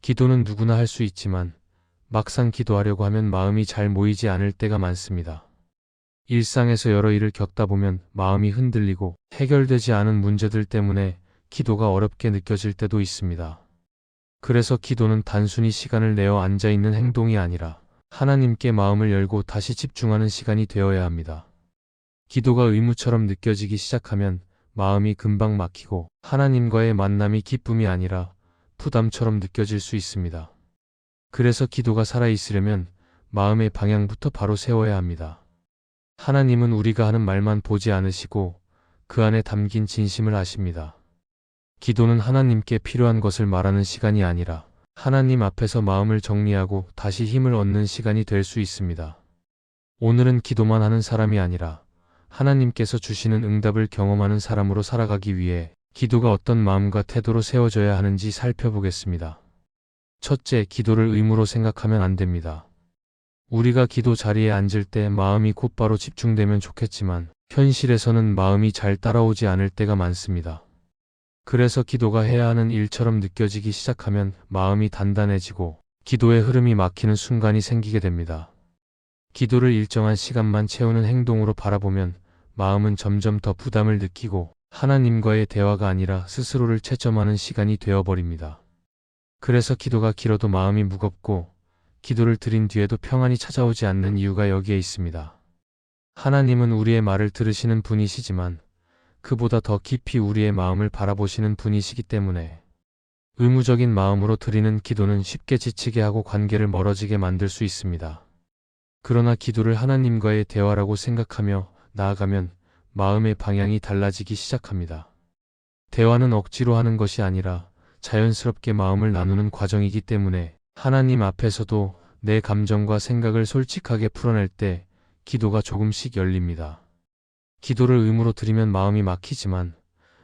기도는 누구나 할 수 있지만 막상 기도하려고 하면 마음이 잘 모이지 않을 때가 많습니다. 일상에서 여러 일을 겪다 보면 마음이 흔들리고 해결되지 않은 문제들 때문에 기도가 어렵게 느껴질 때도 있습니다. 그래서 기도는 단순히 시간을 내어 앉아있는 행동이 아니라 하나님께 마음을 열고 다시 집중하는 시간이 되어야 합니다. 기도가 의무처럼 느껴지기 시작하면 마음이 금방 막히고 하나님과의 만남이 기쁨이 아니라 부담처럼 느껴질 수 있습니다. 그래서 기도가 살아있으려면 마음의 방향부터 바로 세워야 합니다. 하나님은 우리가 하는 말만 보지 않으시고 그 안에 담긴 진심을 아십니다. 기도는 하나님께 필요한 것을 말하는 시간이 아니라 하나님 앞에서 마음을 정리하고 다시 힘을 얻는 시간이 될 수 있습니다. 오늘은 기도만 하는 사람이 아니라 하나님께서 주시는 응답을 경험하는 사람으로 살아가기 위해 기도가 어떤 마음과 태도로 세워져야 하는지 살펴보겠습니다. 첫째, 기도를 의무로 생각하면 안 됩니다. 우리가 기도 자리에 앉을 때 마음이 곧바로 집중되면 좋겠지만 현실에서는 마음이 잘 따라오지 않을 때가 많습니다. 그래서 기도가 해야 하는 일처럼 느껴지기 시작하면 마음이 단단해지고 기도의 흐름이 막히는 순간이 생기게 됩니다. 기도를 일정한 시간만 채우는 행동으로 바라보면 마음은 점점 더 부담을 느끼고 하나님과의 대화가 아니라 스스로를 채점하는 시간이 되어버립니다. 그래서 기도가 길어도 마음이 무겁고 기도를 드린 뒤에도 평안이 찾아오지 않는 이유가 여기에 있습니다. 하나님은 우리의 말을 들으시는 분이시지만 그보다 더 깊이 우리의 마음을 바라보시는 분이시기 때문에 의무적인 마음으로 드리는 기도는 쉽게 지치게 하고 관계를 멀어지게 만들 수 있습니다. 그러나 기도를 하나님과의 대화라고 생각하며 나아가면 마음의 방향이 달라지기 시작합니다. 대화는 억지로 하는 것이 아니라 자연스럽게 마음을 나누는 과정이기 때문에 하나님 앞에서도 내 감정과 생각을 솔직하게 풀어낼 때 기도가 조금씩 열립니다. 기도를 의무로 드리면 마음이 막히지만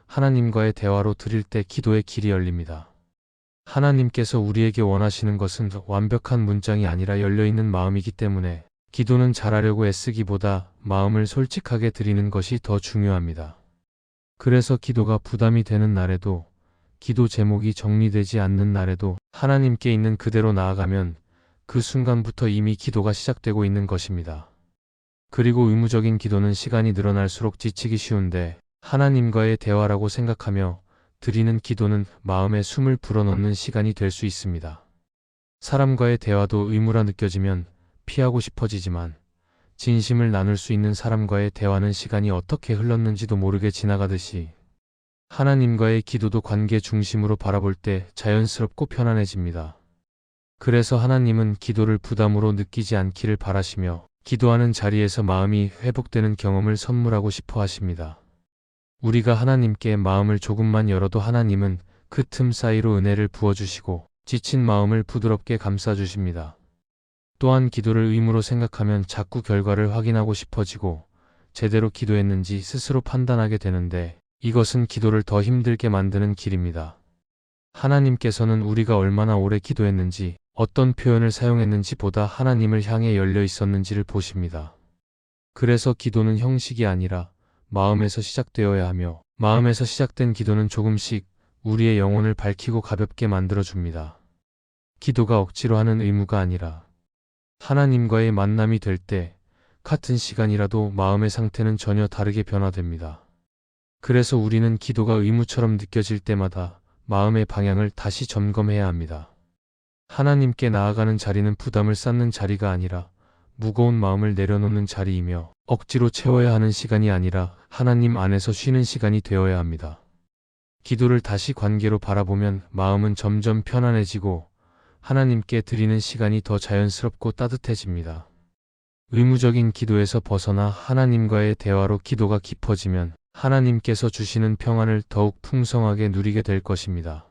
하나님과의 대화로 드릴 때 기도의 길이 열립니다. 하나님께서 우리에게 원하시는 것은 완벽한 문장이 아니라 열려있는 마음이기 때문에 기도는 잘하려고 애쓰기보다 마음을 솔직하게 드리는 것이 더 중요합니다. 그래서 기도가 부담이 되는 날에도 기도 제목이 정리되지 않는 날에도 하나님께 있는 그대로 나아가면 그 순간부터 이미 기도가 시작되고 있는 것입니다. 그리고 의무적인 기도는 시간이 늘어날수록 지치기 쉬운데 하나님과의 대화라고 생각하며 드리는 기도는 마음에 숨을 불어넣는 시간이 될 수 있습니다. 사람과의 대화도 의무라 느껴지면 피하고 싶어지지만 진심을 나눌 수 있는 사람과의 대화는 시간이 어떻게 흘렀는지도 모르게 지나가듯이 하나님과의 기도도 관계 중심으로 바라볼 때 자연스럽고 편안해집니다. 그래서 하나님은 기도를 부담으로 느끼지 않기를 바라시며 기도하는 자리에서 마음이 회복되는 경험을 선물하고 싶어 하십니다. 우리가 하나님께 마음을 조금만 열어도 하나님은 그 틈 사이로 은혜를 부어주시고 지친 마음을 부드럽게 감싸주십니다. 또한 기도를 의무로 생각하면 자꾸 결과를 확인하고 싶어지고 제대로 기도했는지 스스로 판단하게 되는데 이것은 기도를 더 힘들게 만드는 길입니다. 하나님께서는 우리가 얼마나 오래 기도했는지 어떤 표현을 사용했는지 보다 하나님을 향해 열려 있었는지를 보십니다. 그래서 기도는 형식이 아니라 마음에서 시작되어야 하며 마음에서 시작된 기도는 조금씩 우리의 영혼을 밝히고 가볍게 만들어줍니다. 기도가 억지로 하는 의무가 아니라 하나님과의 만남이 될 때 같은 시간이라도 마음의 상태는 전혀 다르게 변화됩니다. 그래서 우리는 기도가 의무처럼 느껴질 때마다 마음의 방향을 다시 점검해야 합니다. 하나님께 나아가는 자리는 부담을 쌓는 자리가 아니라 무거운 마음을 내려놓는 자리이며 억지로 채워야 하는 시간이 아니라 하나님 안에서 쉬는 시간이 되어야 합니다. 기도를 다시 관계로 바라보면 마음은 점점 편안해지고 하나님께 드리는 시간이 더 자연스럽고 따뜻해집니다. 의무적인 기도에서 벗어나 하나님과의 대화로 기도가 깊어지면 하나님께서 주시는 평안을 더욱 풍성하게 누리게 될 것입니다.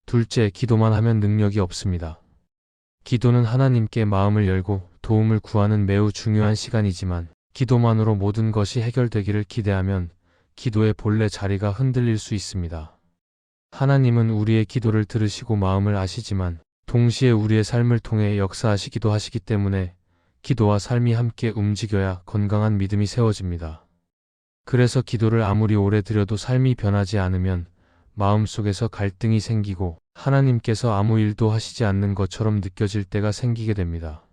둘째, 기도만 하면 능력이 없습니다. 기도는 하나님께 마음을 열고 도움을 구하는 매우 중요한 시간이지만 기도만으로 모든 것이 해결되기를 기대하면 기도의 본래 자리가 흔들릴 수 있습니다. 하나님은 우리의 기도를 들으시고 마음을 아시지만 동시에 우리의 삶을 통해 역사하시기도 하시기 때문에 기도와 삶이 함께 움직여야 건강한 믿음이 세워집니다. 그래서 기도를 아무리 오래 드려도 삶이 변하지 않으면 마음속에서 갈등이 생기고 하나님께서 아무 일도 하시지 않는 것처럼 느껴질 때가 생기게 됩니다.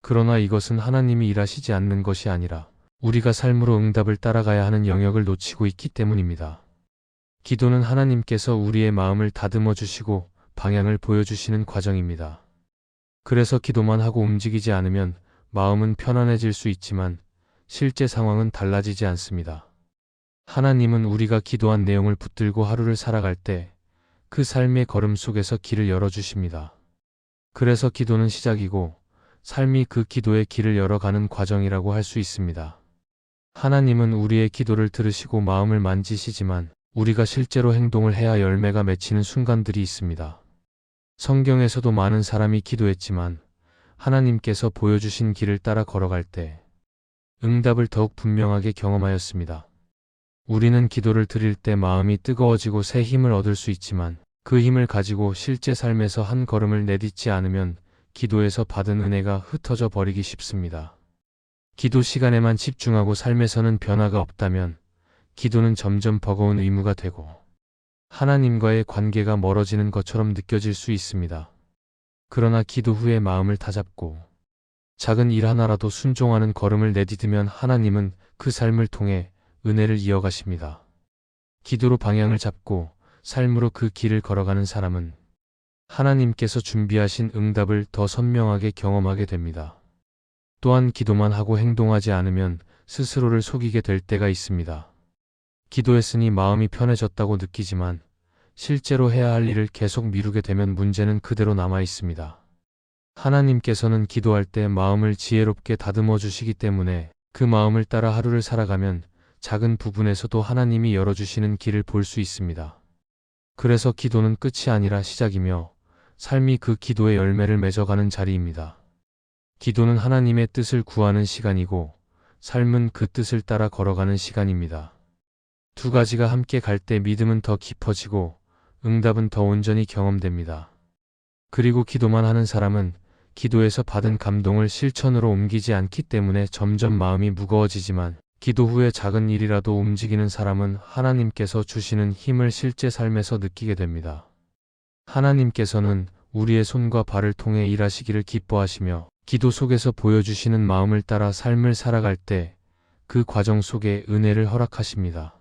그러나 이것은 하나님이 일하시지 않는 것이 아니라 우리가 삶으로 응답을 따라가야 하는 영역을 놓치고 있기 때문입니다. 기도는 하나님께서 우리의 마음을 다듬어 주시고 방향을 보여주시는 과정입니다. 그래서 기도만 하고 움직이지 않으면 마음은 편안해질 수 있지만 실제 상황은 달라지지 않습니다. 하나님은 우리가 기도한 내용을 붙들고 하루를 살아갈 때 그 삶의 걸음 속에서 길을 열어주십니다. 그래서 기도는 시작이고 삶이 그 기도의 길을 열어가는 과정이라고 할 수 있습니다. 하나님은 우리의 기도를 들으시고 마음을 만지시지만 우리가 실제로 행동을 해야 열매가 맺히는 순간들이 있습니다. 성경에서도 많은 사람이 기도했지만 하나님께서 보여주신 길을 따라 걸어갈 때 응답을 더욱 분명하게 경험하였습니다. 우리는 기도를 드릴 때 마음이 뜨거워지고 새 힘을 얻을 수 있지만 그 힘을 가지고 실제 삶에서 한 걸음을 내딛지 않으면 기도에서 받은 은혜가 흩어져 버리기 쉽습니다. 기도 시간에만 집중하고 삶에서는 변화가 없다면 기도는 점점 버거운 의무가 되고 하나님과의 관계가 멀어지는 것처럼 느껴질 수 있습니다. 그러나 기도 후에 마음을 다잡고 작은 일 하나라도 순종하는 걸음을 내딛으면 하나님은 그 삶을 통해 은혜를 이어가십니다. 기도로 방향을 잡고 삶으로 그 길을 걸어가는 사람은 하나님께서 준비하신 응답을 더 선명하게 경험하게 됩니다. 또한 기도만 하고 행동하지 않으면 스스로를 속이게 될 때가 있습니다. 기도했으니 마음이 편해졌다고 느끼지만 실제로 해야 할 일을 계속 미루게 되면 문제는 그대로 남아 있습니다. 하나님께서는 기도할 때 마음을 지혜롭게 다듬어 주시기 때문에 그 마음을 따라 하루를 살아가면 작은 부분에서도 하나님이 열어주시는 길을 볼 수 있습니다. 그래서 기도는 끝이 아니라 시작이며 삶이 그 기도의 열매를 맺어가는 자리입니다. 기도는 하나님의 뜻을 구하는 시간이고 삶은 그 뜻을 따라 걸어가는 시간입니다. 두 가지가 함께 갈 때 믿음은 더 깊어지고 응답은 더 온전히 경험됩니다. 그리고 기도만 하는 사람은 기도에서 받은 감동을 실천으로 옮기지 않기 때문에 점점 마음이 무거워지지만 기도 후에 작은 일이라도 움직이는 사람은 하나님께서 주시는 힘을 실제 삶에서 느끼게 됩니다. 하나님께서는 우리의 손과 발을 통해 일하시기를 기뻐하시며 기도 속에서 보여주시는 마음을 따라 삶을 살아갈 때 그 과정 속에 은혜를 허락하십니다.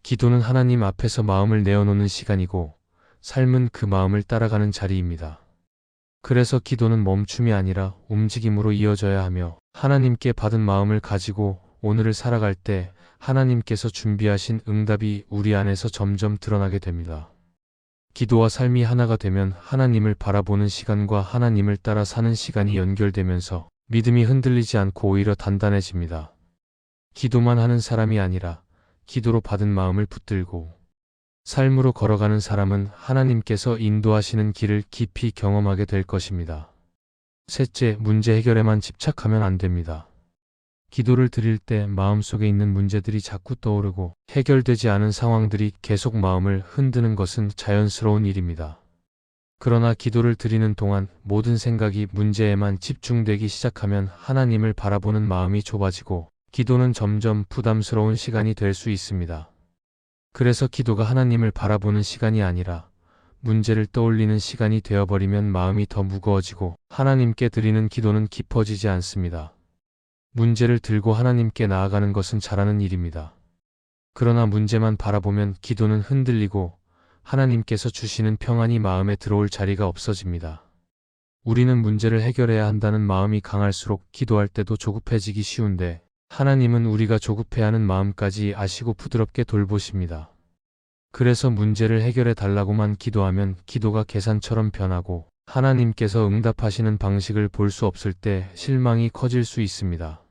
기도는 하나님 앞에서 마음을 내어놓는 시간이고 삶은 그 마음을 따라가는 자리입니다. 그래서 기도는 멈춤이 아니라 움직임으로 이어져야 하며 하나님께 받은 마음을 가지고 오늘을 살아갈 때 하나님께서 준비하신 응답이 우리 안에서 점점 드러나게 됩니다. 기도와 삶이 하나가 되면 하나님을 바라보는 시간과 하나님을 따라 사는 시간이 연결되면서 믿음이 흔들리지 않고 오히려 단단해집니다. 기도만 하는 사람이 아니라 기도로 받은 마음을 붙들고 삶으로 걸어가는 사람은 하나님께서 인도하시는 길을 깊이 경험하게 될 것입니다. 셋째, 문제 해결에만 집착하면 안 됩니다. 기도를 드릴 때 마음속에 있는 문제들이 자꾸 떠오르고 해결되지 않은 상황들이 계속 마음을 흔드는 것은 자연스러운 일입니다. 그러나 기도를 드리는 동안 모든 생각이 문제에만 집중되기 시작하면 하나님을 바라보는 마음이 좁아지고 기도는 점점 부담스러운 시간이 될 수 있습니다. 그래서 기도가 하나님을 바라보는 시간이 아니라 문제를 떠올리는 시간이 되어버리면 마음이 더 무거워지고 하나님께 드리는 기도는 깊어지지 않습니다. 문제를 들고 하나님께 나아가는 것은 잘하는 일입니다. 그러나 문제만 바라보면 기도는 흔들리고 하나님께서 주시는 평안이 마음에 들어올 자리가 없어집니다. 우리는 문제를 해결해야 한다는 마음이 강할수록 기도할 때도 조급해지기 쉬운데 하나님은 우리가 조급해하는 마음까지 아시고 부드럽게 돌보십니다. 그래서 문제를 해결해 달라고만 기도하면 기도가 계산처럼 변하고 하나님께서 응답하시는 방식을 볼 수 없을 때 실망이 커질 수 있습니다.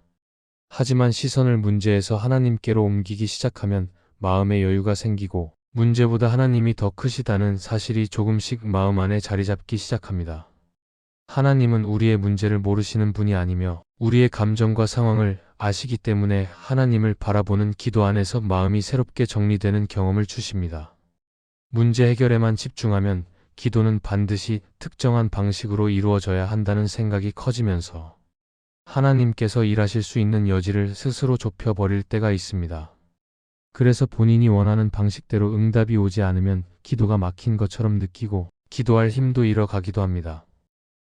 하지만 시선을 문제에서 하나님께로 옮기기 시작하면 마음의 여유가 생기고 문제보다 하나님이 더 크시다는 사실이 조금씩 마음 안에 자리 잡기 시작합니다. 하나님은 우리의 문제를 모르시는 분이 아니며 우리의 감정과 상황을 아시기 때문에 하나님을 바라보는 기도 안에서 마음이 새롭게 정리되는 경험을 주십니다. 문제 해결에만 집중하면 기도는 반드시 특정한 방식으로 이루어져야 한다는 생각이 커지면서 하나님께서 일하실 수 있는 여지를 스스로 좁혀버릴 때가 있습니다. 그래서 본인이 원하는 방식대로 응답이 오지 않으면 기도가 막힌 것처럼 느끼고 기도할 힘도 잃어가기도 합니다.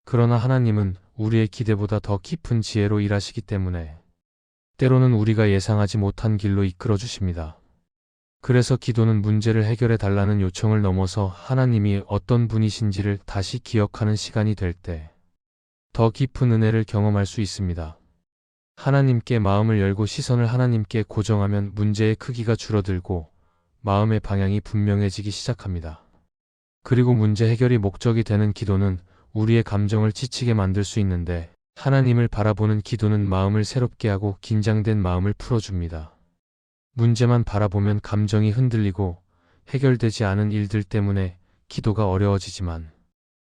그러나 하나님은 우리의 기대보다 더 깊은 지혜로 일하시기 때문에 때로는 우리가 예상하지 못한 길로 이끌어 주십니다. 그래서 기도는 문제를 해결해 달라는 요청을 넘어서 하나님이 어떤 분이신지를 다시 기억하는 시간이 될 때 더 깊은 은혜를 경험할 수 있습니다. 하나님께 마음을 열고 시선을 하나님께 고정하면 문제의 크기가 줄어들고 마음의 방향이 분명해지기 시작합니다. 그리고 문제 해결이 목적이 되는 기도는 우리의 감정을 지치게 만들 수 있는데 하나님을 바라보는 기도는 마음을 새롭게 하고 긴장된 마음을 풀어줍니다. 문제만 바라보면 감정이 흔들리고 해결되지 않은 일들 때문에 기도가 어려워지지만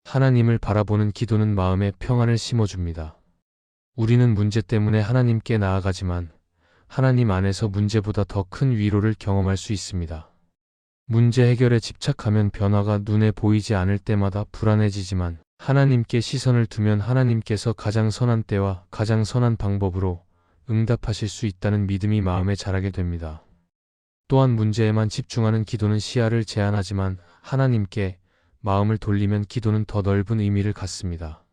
하나님을 바라보는 기도는 마음에 평안을 심어줍니다. 우리는 문제 때문에 하나님께 나아가지만 하나님 안에서 문제보다 더 큰 위로를 경험할 수 있습니다. 문제 해결에 집착하면 변화가 눈에 보이지 않을 때마다 불안해지지만 하나님께 시선을 두면 하나님께서 가장 선한 때와 가장 선한 방법으로 응답하실 수 있다는 믿음이 마음에 자라게 됩니다. 또한 문제에만 집중하는 기도는 시야를 제한하지만 하나님께 마음을 돌리면 기도는 더 넓은 의미를 갖습니다.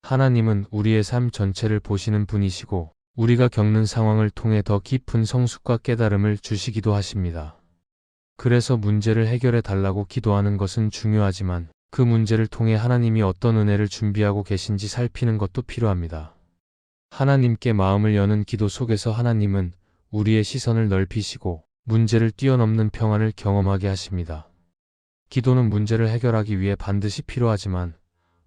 하나님은 우리의 삶 전체를 보시는 분이시고 우리가 겪는 상황을 통해 더 깊은 성숙과 깨달음을 주시기도 하십니다. 그래서 문제를 해결해 달라고 기도하는 것은 중요하지만 그 문제를 통해 하나님이 어떤 은혜를 준비하고 계신지 살피는 것도 필요합니다. 하나님께 마음을 여는 기도 속에서 하나님은 우리의 시선을 넓히시고 문제를 뛰어넘는 평안을 경험하게 하십니다. 기도는 문제를 해결하기 위해 반드시 필요하지만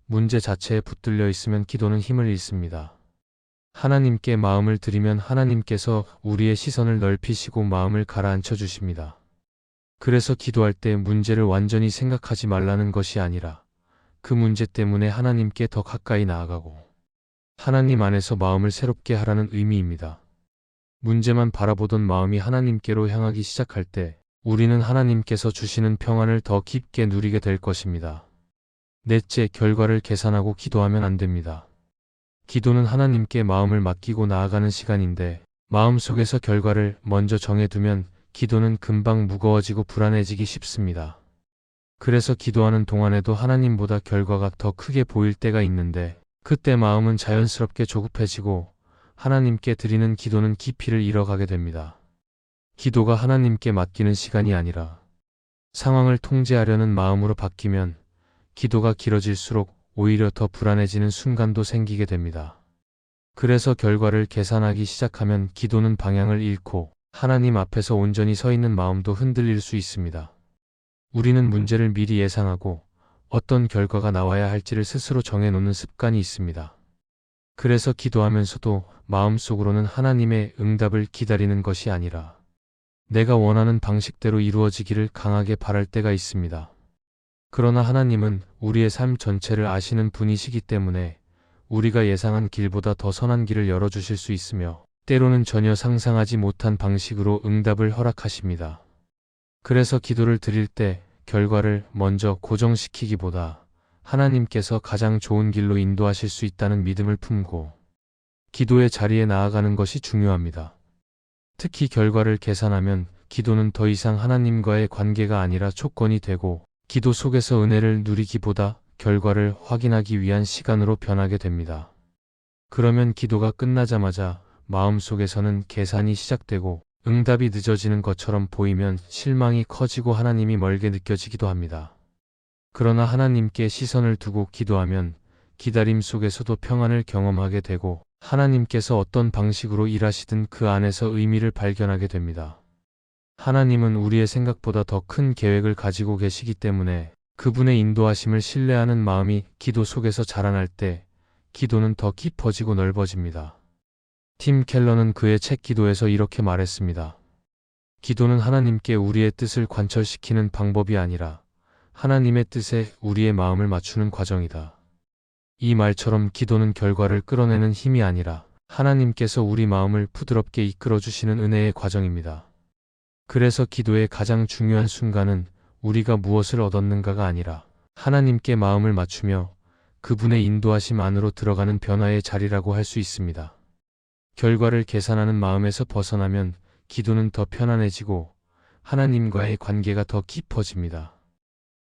문제 자체에 붙들려 있으면 기도는 힘을 잃습니다. 하나님께 마음을 드리면 하나님께서 우리의 시선을 넓히시고 마음을 가라앉혀 주십니다. 그래서 기도할 때 문제를 완전히 생각하지 말라는 것이 아니라 그 문제 때문에 하나님께 더 가까이 나아가고 하나님 안에서 마음을 새롭게 하라는 의미입니다. 문제만 바라보던 마음이 하나님께로 향하기 시작할 때 우리는 하나님께서 주시는 평안을 더 깊게 누리게 될 것입니다. 넷째, 결과를 계산하고 기도하면 안 됩니다. 기도는 하나님께 마음을 맡기고 나아가는 시간인데 마음속에서 결과를 먼저 정해두면 기도는 금방 무거워지고 불안해지기 쉽습니다. 그래서 기도하는 동안에도 하나님보다 결과가 더 크게 보일 때가 있는데 그때 마음은 자연스럽게 조급해지고 하나님께 드리는 기도는 깊이를 잃어가게 됩니다. 기도가 하나님께 맡기는 시간이 아니라 상황을 통제하려는 마음으로 바뀌면 기도가 길어질수록 오히려 더 불안해지는 순간도 생기게 됩니다. 그래서 결과를 계산하기 시작하면 기도는 방향을 잃고 하나님 앞에서 온전히 서 있는 마음도 흔들릴 수 있습니다. 우리는 문제를 미리 예상하고 어떤 결과가 나와야 할지를 스스로 정해놓는 습관이 있습니다. 그래서 기도하면서도 마음속으로는 하나님의 응답을 기다리는 것이 아니라 내가 원하는 방식대로 이루어지기를 강하게 바랄 때가 있습니다. 그러나 하나님은 우리의 삶 전체를 아시는 분이시기 때문에 우리가 예상한 길보다 더 선한 길을 열어주실 수 있으며 때로는 전혀 상상하지 못한 방식으로 응답을 허락하십니다. 그래서 기도를 드릴 때 결과를 먼저 고정시키기보다 하나님께서 가장 좋은 길로 인도하실 수 있다는 믿음을 품고 기도의 자리에 나아가는 것이 중요합니다. 특히 결과를 계산하면 기도는 더 이상 하나님과의 관계가 아니라 조건이 되고 기도 속에서 은혜를 누리기보다 결과를 확인하기 위한 시간으로 변하게 됩니다. 그러면 기도가 끝나자마자 마음속에서는 계산이 시작되고 응답이 늦어지는 것처럼 보이면 실망이 커지고 하나님이 멀게 느껴지기도 합니다. 그러나 하나님께 시선을 두고 기도하면 기다림 속에서도 평안을 경험하게 되고 하나님께서 어떤 방식으로 일하시든 그 안에서 의미를 발견하게 됩니다. 하나님은 우리의 생각보다 더 큰 계획을 가지고 계시기 때문에 그분의 인도하심을 신뢰하는 마음이 기도 속에서 자라날 때 기도는 더 깊어지고 넓어집니다. 팀 켈러는 그의 책 기도에서 이렇게 말했습니다. 기도는 하나님께 우리의 뜻을 관철시키는 방법이 아니라 하나님의 뜻에 우리의 마음을 맞추는 과정이다. 이 말처럼 기도는 결과를 끌어내는 힘이 아니라 하나님께서 우리 마음을 부드럽게 이끌어 주시는 은혜의 과정입니다. 그래서 기도의 가장 중요한 순간은 우리가 무엇을 얻었는가가 아니라 하나님께 마음을 맞추며 그분의 인도하심 안으로 들어가는 변화의 자리라고 할 수 있습니다. 결과를 계산하는 마음에서 벗어나면 기도는 더 편안해지고 하나님과의 관계가 더 깊어집니다.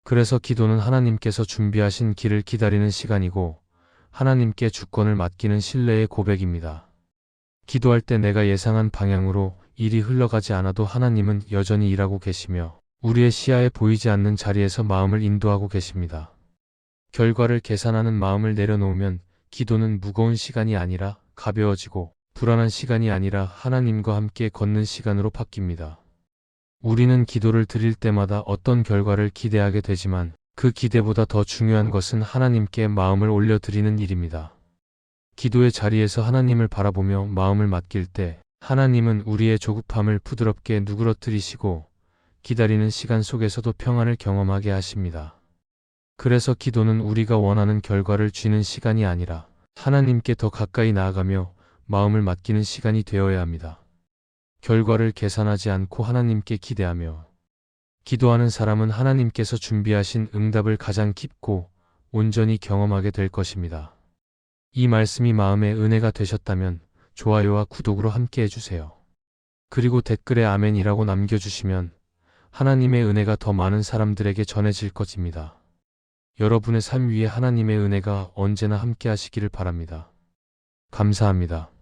그래서 기도는 하나님께서 준비하신 길을 기다리는 시간이고 하나님께 주권을 맡기는 신뢰의 고백입니다. 기도할 때 내가 예상한 방향으로 일이 흘러가지 않아도 하나님은 여전히 일하고 계시며 우리의 시야에 보이지 않는 자리에서 마음을 인도하고 계십니다. 결과를 계산하는 마음을 내려놓으면 기도는 무거운 시간이 아니라 가벼워지고 불안한 시간이 아니라 하나님과 함께 걷는 시간으로 바뀝니다. 우리는 기도를 드릴 때마다 어떤 결과를 기대하게 되지만 그 기대보다 더 중요한 것은 하나님께 마음을 올려드리는 일입니다. 기도의 자리에서 하나님을 바라보며 마음을 맡길 때 하나님은 우리의 조급함을 부드럽게 누그러뜨리시고 기다리는 시간 속에서도 평안을 경험하게 하십니다. 그래서 기도는 우리가 원하는 결과를 쥐는 시간이 아니라 하나님께 더 가까이 나아가며 마음을 맡기는 시간이 되어야 합니다. 결과를 계산하지 않고 하나님께 기대하며 기도하는 사람은 하나님께서 준비하신 응답을 가장 깊고 온전히 경험하게 될 것입니다. 이 말씀이 마음의 은혜가 되셨다면 좋아요와 구독으로 함께 해주세요. 그리고 댓글에 아멘이라고 남겨주시면 하나님의 은혜가 더 많은 사람들에게 전해질 것입니다. 여러분의 삶 위에 하나님의 은혜가 언제나 함께 하시기를 바랍니다. 감사합니다.